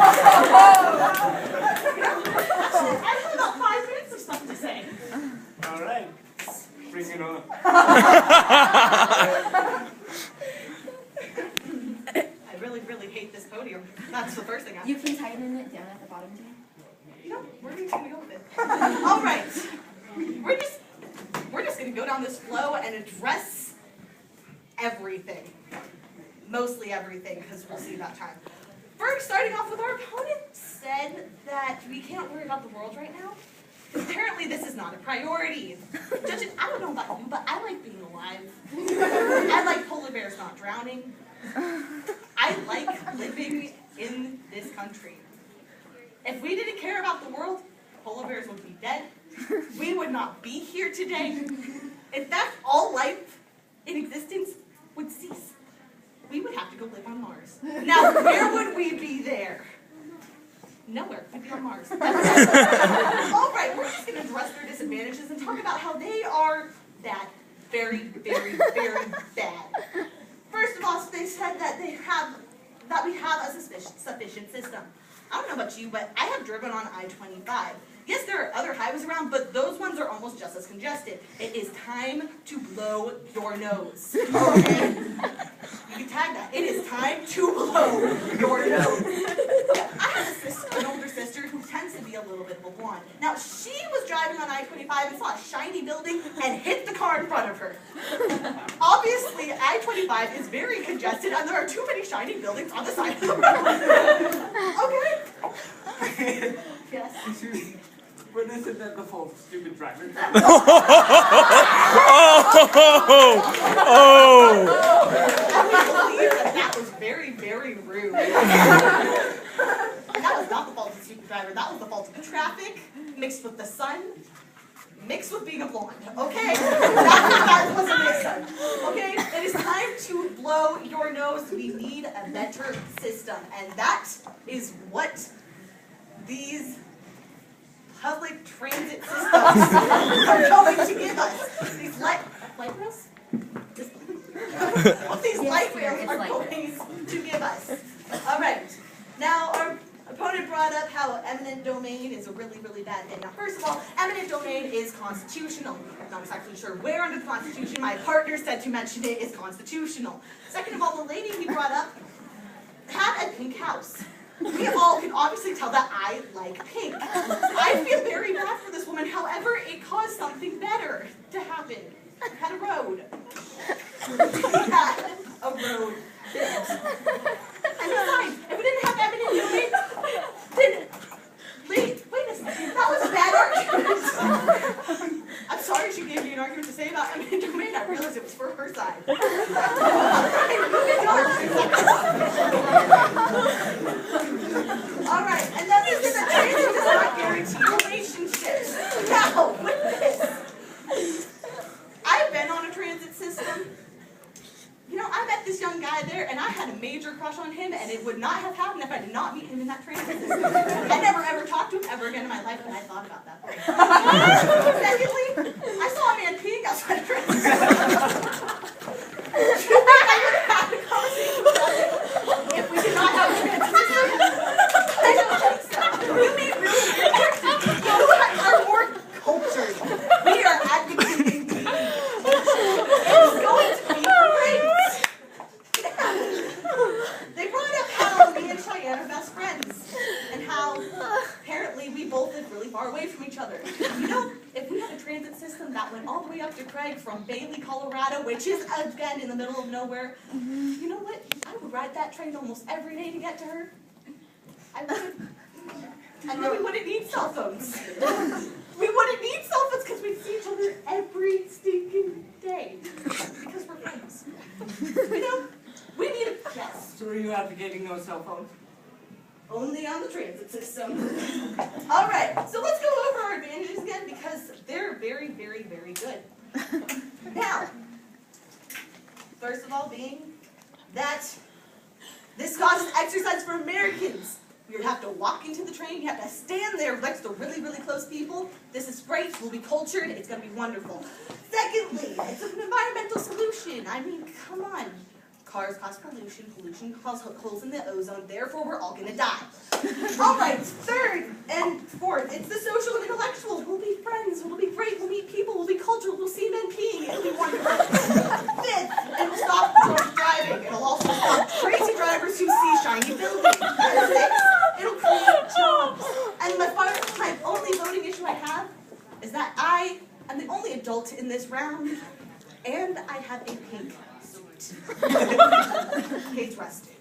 I have about 5 minutes of stuff to say. All right, bring it on. I really, really hate this podium. That's the first thing I. You can tighten it down at the bottom too. You know, we're just gonna go with it. All right, we're just gonna go down this flow and address everything, mostly everything, because we'll see that time. First, starting off with our opponent said that we can't worry about the world right now. Apparently, this is not a priority. Judge, I don't know about you, but I like being alive. I like polar bears not drowning. I like living in this country. If we didn't care about the world, polar bears would be dead. We would not be here today. In fact, all life in existence would cease. We would have to go live on Mars. Now, where would we be there? Nowhere. We'd be on Mars. All right, we're just going to address their disadvantages and talk about how they are bad. Very, very, very bad. First of all, they said that we have a sufficient system. I don't know about you, but I have driven on I-25. Yes, there are other highways around, but those ones are almost just as congested. It is time to blow your nose. Okay? You can tag that. It is time to blow your nose. I have an older sister who tends to be a little bit of a blonde. Now, she was driving on I-25 and saw a shiny building and hit the car in front of her. Obviously, I-25 is very congested and there are too many shiny buildings on the side of the road. Okay? Yes? But isn't that the fault of stupid drivers? I believe that was very, very rude. And that was not the fault of the stupid driver. That was the fault of the traffic, mixed with the sun, mixed with being a blonde. Okay? That wasn't mixed up. Okay? It is time to blow your nose. We need a better system. And that is what these public transit systems are going to give us. These light rails? What these light rails are going to give us. All right. Now, our opponent brought up how eminent domain is a really, really bad thing. Now, first of all, eminent domain is constitutional. I'm not exactly sure where under the Constitution. My partner said to mention it is constitutional. Second of all, the lady we brought up had a pink house. We all can obviously tell that I like pink. I feel very bad for this woman. However, it caused something better to happen. We had a road. We had a road built. And besides, if we didn't have eminent domain, then wait a second. That was a bad argument. I'm sorry she gave me an argument to say about eminent domain. I realized it was for her side. All right, and then we said that transit does not guarantee relationships. Now, with this, I've been on a transit system. You know, I met this young guy there, and I had a major crush on him, and it would not have happened if I did not meet him in that transit system. I never ever talked to him ever again in my life, but I thought about that. Secondly, I saw a man peeing outside a transit system. Do you think I would have had a conversation about it if we did not have a transit system? I don't think so. You mean really weird? You are more cultured. We are advocating peeing. It's going to be great. They brought up how me and Cheyenne are best friends, and how apparently we both live really far away from each other. You know, if we had a transit system that went all the way up to Craig from Bailey, Colorado, which is again in the middle of nowhere, you know what? I would ride that train almost every day to get to her. I would. And then we wouldn't need cell phones. We wouldn't need cell phones because we'd see each other every stinking day. Because we're friends. You know, we need a yes. So are you advocating no cell phones? Only on the transit system. All right, so let's go over our advantages again because they're very, very, very good. Now, first of all being that this causes exercise for Americans. You have to walk into the train, you have to stand there next to really, really close people. This is great, we'll be cultured, it's going to be wonderful. Secondly, it's an environmental solution. I mean, come on. Cars cause pollution, pollution causes holes in the ozone, therefore we're all going to die. All right, third and fourth, it's the social and intellectual. We'll be friends, we'll be great, we'll meet people, we'll be cultural, we'll see men peeing, it'll be wonderful. Fifth, it'll stop drunk driving. It'll also stop crazy drivers who see shiny buildings. And sixth, it'll create jobs. And my only voting issue I have is that I am the only adult in this round, and I have a pink suit. Case rested.